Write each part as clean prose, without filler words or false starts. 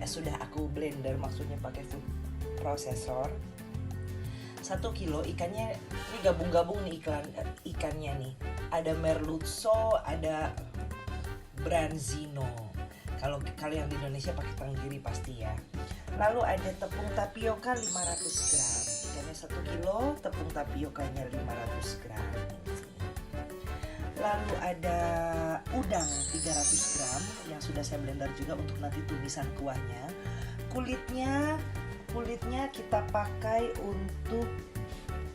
sudah aku blender, maksudnya pakai food processor. 1 kilo ikannya ini gabung-gabung nih ikannya nih. Ada merluzzo, ada branzino. Kalau kalian di Indonesia pakai tenggiri pasti ya. Lalu ada tepung tapioka 500 gram. Ikannya 1 kilo, tepung tapiokanya 500 gram. Lalu ada udang 300 gram yang sudah saya blender juga untuk nanti tumisan kuahnya. Kulitnya kita pakai untuk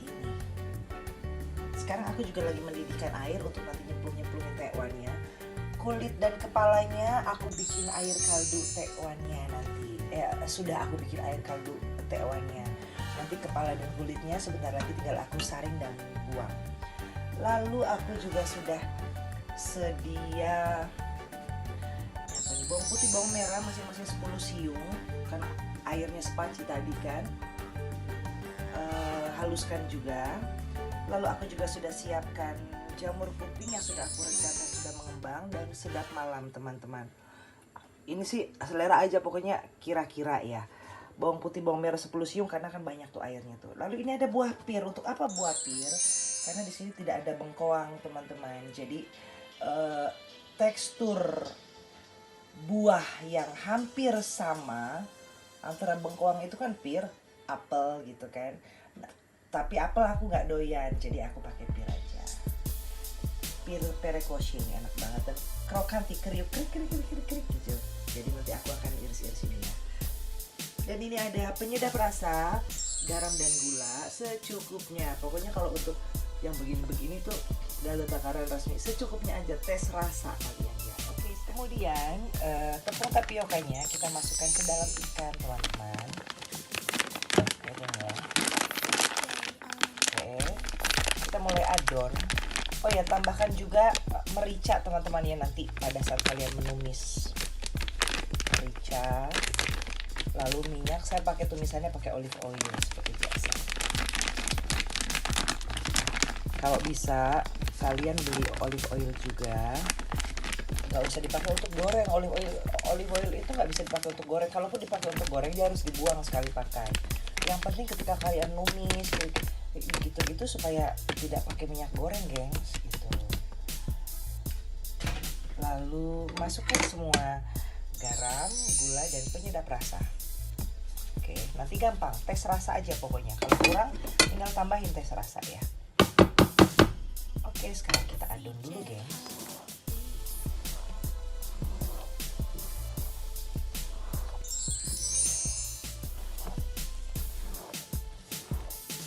ini. Sekarang aku juga lagi mendidihkan air untuk nanti nyemplung-nyemplungin tekwannya. Kulit dan kepalanya aku bikin air kaldu tekwannya nanti. Sudah aku bikin air kaldu tekwannya. Nanti kepala dan kulitnya sebentar lagi tinggal aku saring dan buang. Lalu aku juga sudah sedia bawang putih, bawang merah masing-masing 10 siung karena airnya sepanci tadi kan. Haluskan juga. Lalu aku juga sudah siapkan jamur kuping yang sudah aku rencanakan sudah mengembang dan sedap malam teman-teman. Ini sih selera aja pokoknya kira-kira ya. Bawang putih, bawang merah 10 siung karena kan banyak tuh airnya tuh. Lalu ini ada buah pir. Untuk apa buah pir? Karena di sini tidak ada bengkoang teman-teman. Jadi tekstur buah yang hampir sama antara bengkoang itu kan pir, apel gitu kan. Nah, tapi apel aku nggak doyan, jadi aku pakai pir aja. Pir perekoshi ini enak banget dan krokanti, kriuk krik gitu. Jadi nanti aku akan iris-iris ini ya. Dan ini ada penyedap rasa, garam dan gula secukupnya. Pokoknya kalau untuk yang begini-begini tuh dalam takaran resmi secukupnya aja, tes rasa kalian ya. Oke, kemudian tepung tapiokanya kita masukkan ke dalam ikan teman-teman. Ya. Oke, kita mulai adon. Oh ya, tambahkan juga merica teman-teman ya nanti pada saat kalian menumis. Merica, lalu minyak. Saya pakai tumisannya pakai olive oil seperti biasa. Kalau bisa kalian beli olive oil juga, nggak usah dipakai untuk goreng. Olive oil itu nggak bisa dipakai untuk goreng. Kalaupun dipakai untuk goreng dia harus dibuang sekali pakai. Yang penting ketika kalian numis gitu-gitu supaya tidak pakai minyak goreng gengs gitu. Lalu masukkan semua garam, gula dan penyedap rasa. Oke, nanti gampang tes rasa aja pokoknya. Kalau kurang tinggal tambahin tes rasa ya. Oke, sekarang kita adon dulu gengs.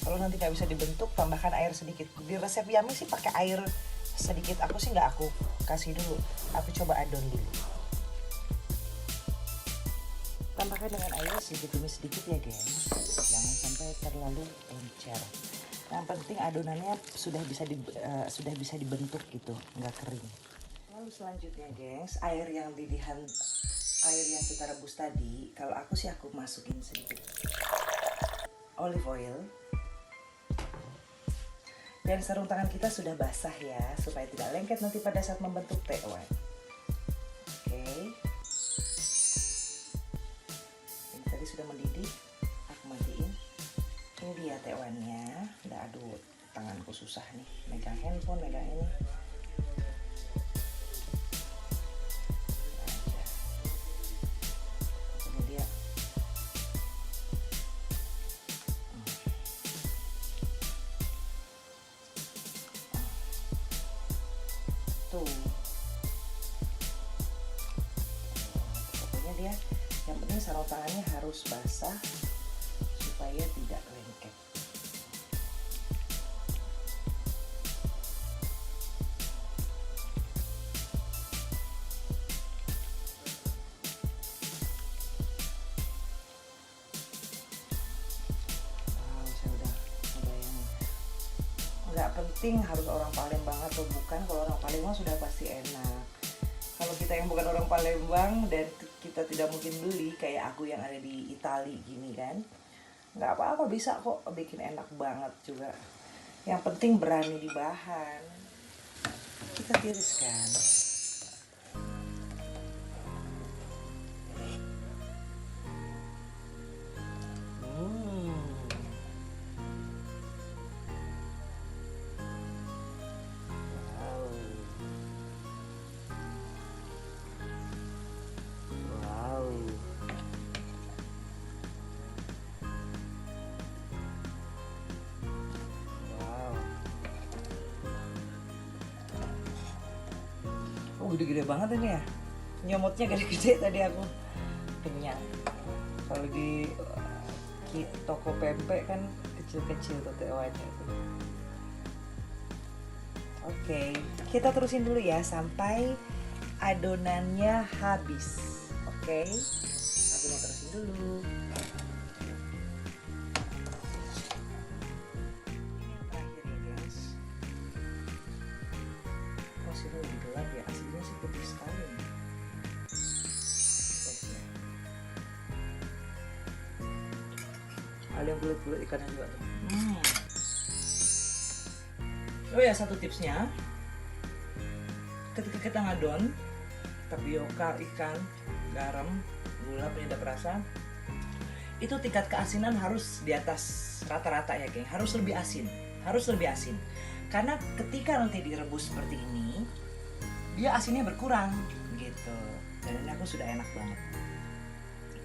Kalau nanti nggak bisa dibentuk, tambahkan air sedikit. Di resep Yami sih pakai air sedikit. Aku sih nggak aku kasih dulu. Aku coba adon dulu. Tambahkan dengan air sedikit demi sedikit ya gengs. Jangan sampai terlalu encer. Yang penting adonannya sudah bisa dibentuk gitu, nggak kering. Lalu selanjutnya gengs, air yang kita rebus tadi, kalau aku sih aku masukin sedikit olive oil. Dan sarung tangan kita sudah basah ya, supaya tidak lengket nanti pada saat membentuk tekwan. Oke. Ini tadi sudah mendidih, aku matiin. Ini dia tekwannya. Aduh, tanganku susah nih, megang handphone, megang ini. Ini dia. Tuh. Pokoknya dia, yang penting sarung tangannya harus basah supaya tidak lengket. Nggak penting harus orang Palembang atau bukan, kalau orang Palembang sudah pasti enak. Kalau kita yang bukan orang Palembang dan kita tidak mungkin beli kayak aku yang ada di Itali gini kan, nggak apa-apa, bisa kok bikin enak banget juga. Yang penting berani di bahan. Kita tiriskan. gede-gede banget ini ya. Nyomotnya gede-gede tadi aku kenyang. Kalau di toko pempek kan kecil-kecil tuh tewannya itu. Oke, kita terusin dulu ya sampai adonannya habis. Oke, aku mau terusin dulu. Ini yang terakhir ya guys. Oh sudah lebih gelap ya, aslinya sih putih sekali nih. Tes ya. Ada yang bulat-bulat ikannya juga tuh. Oh ya, satu tipsnya, ketika kita ngadon tapioka, ikan, garam, gula, penyedap rasa, itu tingkat keasinan harus di atas rata-rata ya geng, harus lebih asin, karena ketika nanti direbus seperti ini, dia asinnya berkurang gitu, dan ini aku sudah enak banget.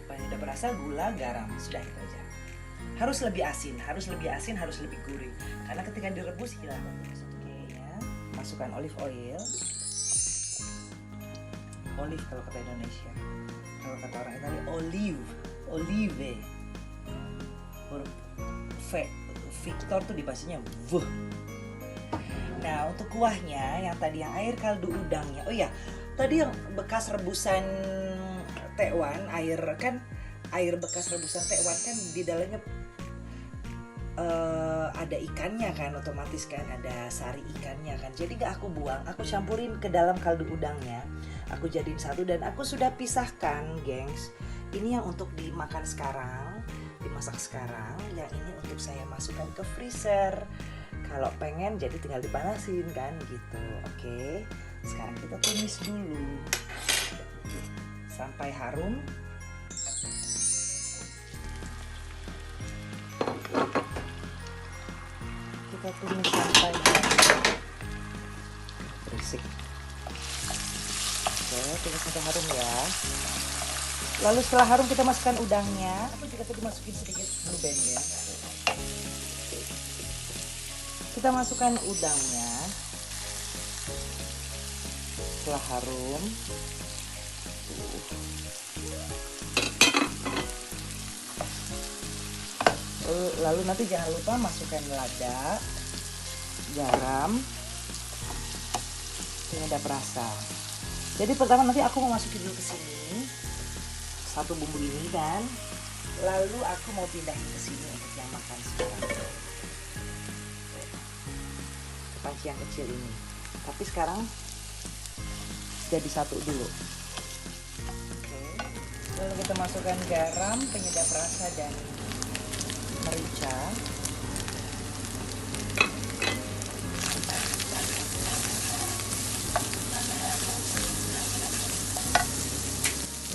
Penyedap rasa, gula, garam, sudah itu aja. Harus lebih asin, harus lebih gurih, karena ketika direbus hilang. Oke ya, masukkan olive oil. Olive kalau kata Indonesia, kalau kata orang Italia olive. Huruf V, Victor tuh dibacanya V. Nah untuk kuahnya yang tadi yang air kaldu udangnya, oh ya tadi yang bekas rebusan tekwan, air bekas rebusan tekwan kan di dalamnya ada ikannya kan, otomatis kan ada sari ikannya kan, jadi gak aku buang, aku campurin ke dalam kaldu udangnya, aku jadiin satu dan aku sudah pisahkan gengs. Ini yang untuk dimakan sekarang, dimasak sekarang, yang ini untuk saya masukkan ke freezer kalau pengen, jadi tinggal dipanasin kan gitu. Oke, sekarang kita tumis dulu sampai harum. Kita tumis sampai berisik. Oke, tumis sampai harum ya. Lalu setelah harum kita masukkan udangnya. Aku juga tadi masukin sedikit blue band ya. Kita masukkan udangnya. Setelah harum. Lalu nanti jangan lupa masukkan lada, garam, penyedap rasa. Jadi pertama nanti aku mau masukin dulu ke sini satu bumbu ini kan, lalu aku mau pindahin ke sini untuk yang makan sekarang. Panci yang kecil ini. Tapi sekarang jadi satu dulu. Oke. Lalu kita masukkan garam, penyedap rasa dan merica.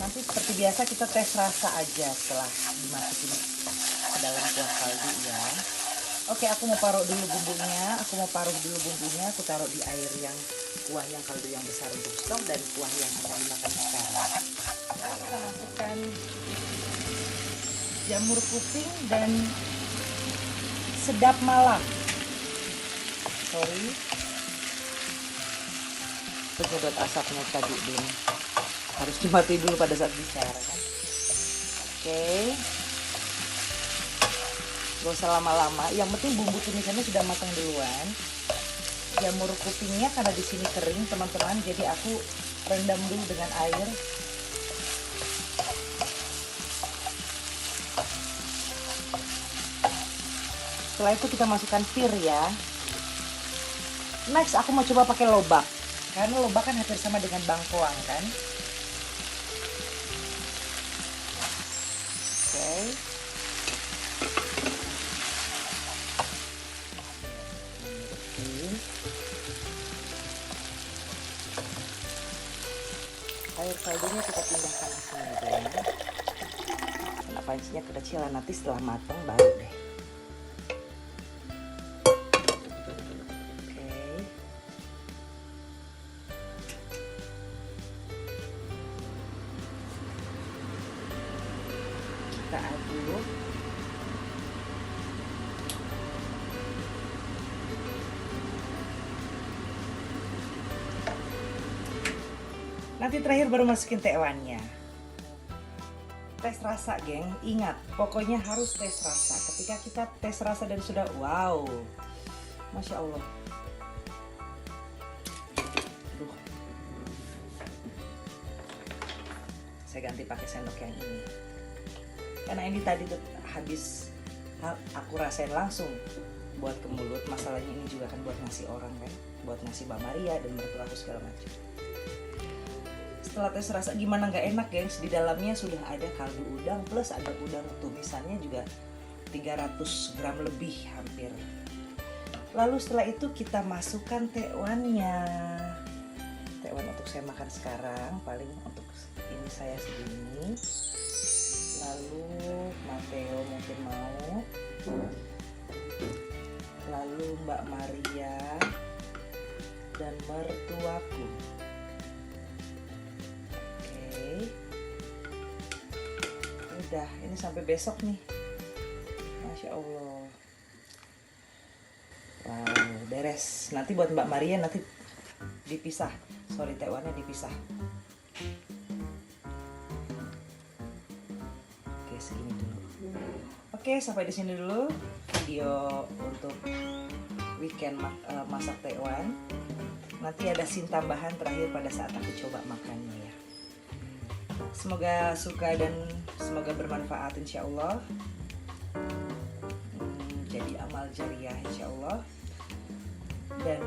Nanti seperti biasa kita tes rasa aja setelah dimasukin ke dalam kuah kaldu ya. Oke, aku mau taruh dulu bumbunya. Aku taruh di air yang kuah yang kaldu yang besar untuk stok dan kuah yang akan dimakan sekarang. Kita masukkan jamur kuping dan sedap malam. Penyedot asapnya tadi belum, harus dimati dulu pada saat bicara kan. Oke, gak usah lama-lama, yang penting bumbu tumisannya sudah matang duluan. Jamur kupingnya karena di sini kering teman-teman, jadi aku rendam dulu dengan air. Setelah itu kita masukkan pir ya. Next aku mau coba pakai lobak, karena lobak kan hampir sama dengan bangkoang kan. Oke. Air kaldunya kita pindahkan ke sini dulu ya. Karena pancinya kekecilan, nanti setelah matang baru deh. Kita aduk. Nanti terakhir baru masukin tekwannya. Tes rasa, geng. Ingat, pokoknya harus tes rasa. Ketika kita tes rasa dan sudah wow, Masya Allah. Aduh. Saya ganti pakai sendok yang ini. Karena ini tadi tuh habis aku rasain langsung buat ke mulut. Masalahnya ini juga kan buat ngasih orang kan, buat ngasih Mbak Maria dan mertua aku segala macam. Setelah tes rasa gimana nggak enak, gengs, di dalamnya sudah ada kaldu udang plus ada udang tumisannya juga 300 gram lebih hampir. Lalu setelah itu kita masukkan tekwannya. Tekwan untuk saya makan sekarang, paling untuk ini saya segini. Lalu Mateo mungkin mau. Lalu Mbak Maria dan mertuaku. Udah, ini sampai besok nih. Masya Allah. Wow, beres. Nanti buat Mbak Maria nanti dipisah. Sorry, tekwannya dipisah. Oke, segini dulu. Oke, sampai di sini dulu video untuk weekend masak tekwan. Nanti ada scene tambahan terakhir pada saat aku coba makannya ya. Semoga suka dan semoga bermanfaat insya Allah. Jadi amal jariah insya Allah. Dan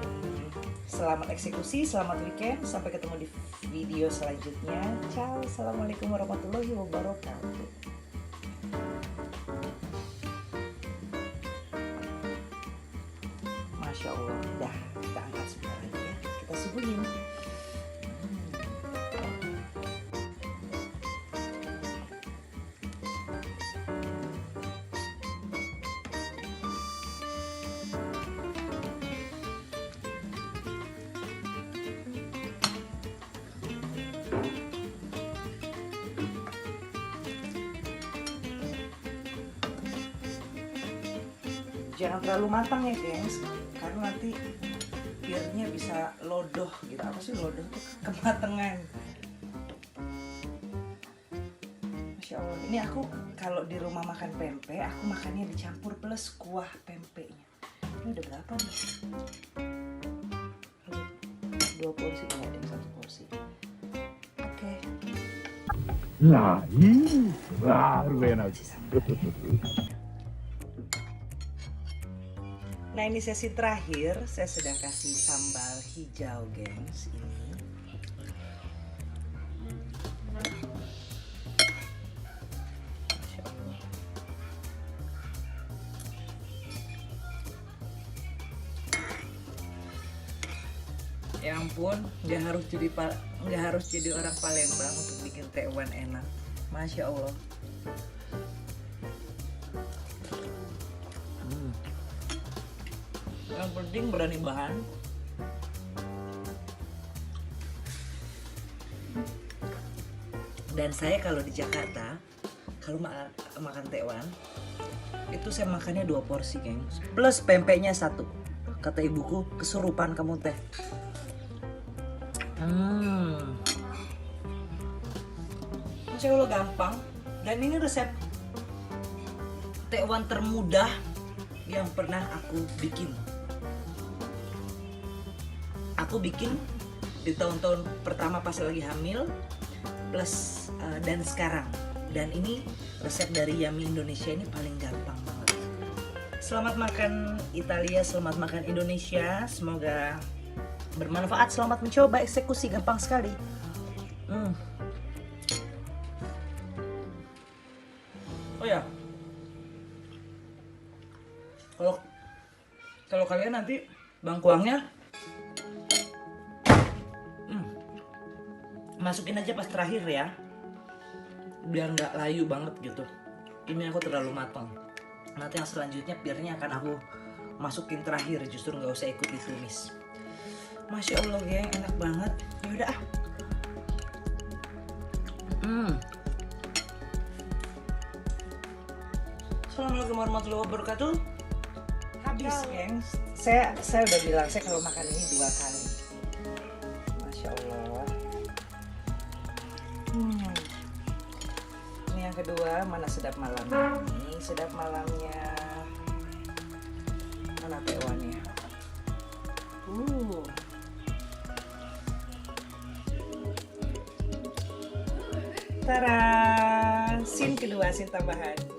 selamat eksekusi, selamat weekend. Sampai ketemu di video selanjutnya. Ciao, assalamualaikum warahmatullahi wabarakatuh. Masya Allah. Dah, kita angkat sebentar lagi ya. Kita subuhin. Jangan terlalu matang ya, gengs, karena nanti pirnya bisa lodoh gitu. Apa sih lodoh tuh? Kematangan. Masya Allah. Ini aku kalau di rumah makan pempek, aku makannya dicampur plus kuah pempeknya. Ini udah berapa nih? 2 porsi, nggak ada yang 1 porsi. Oke. Nah, ini baru enak. Nah, ini sesi terakhir, saya sedang kasih sambal hijau, gengs, ini. Masya Allah. Ya ampun, nggak harus jadi orang Palembang untuk bikin tekwan enak. Masya Allah. Yang penting berani bahan. Dan saya kalau di Jakarta, kalau makan tekwan, itu saya makannya 2 porsi, gengs. Plus pempeknya 1. Kata ibuku, kesurupan kamu teh. Masya Allah, gampang. Dan ini resep tekwan termudah yang pernah aku bikin. Aku bikin di tahun-tahun pertama pas lagi hamil plus dan sekarang. Dan ini resep dari Yummy Indonesia, ini paling gampang banget. Selamat makan Italia, selamat makan Indonesia. Semoga bermanfaat. Selamat mencoba, eksekusi gampang sekali. Oh ya, kalau kalian nanti bangkuangnya masukin aja pas terakhir ya, biar nggak layu banget gitu. Ini aku terlalu matang. Nanti yang selanjutnya pirnya akan aku masukin terakhir, justru nggak usah ikut ditumis. Masya Allah, geng, enak banget. Ya udah ah. Assalamualaikum warahmatullahi wabarakatuh. Habis, geng. Saya udah bilang, saya kalau makan ini 2 kali. Masya Allah. kedua, mana sedap malamnya? Ini sedap malamnya. Mana tewannya? Tara, scene kedua, scene tambahan.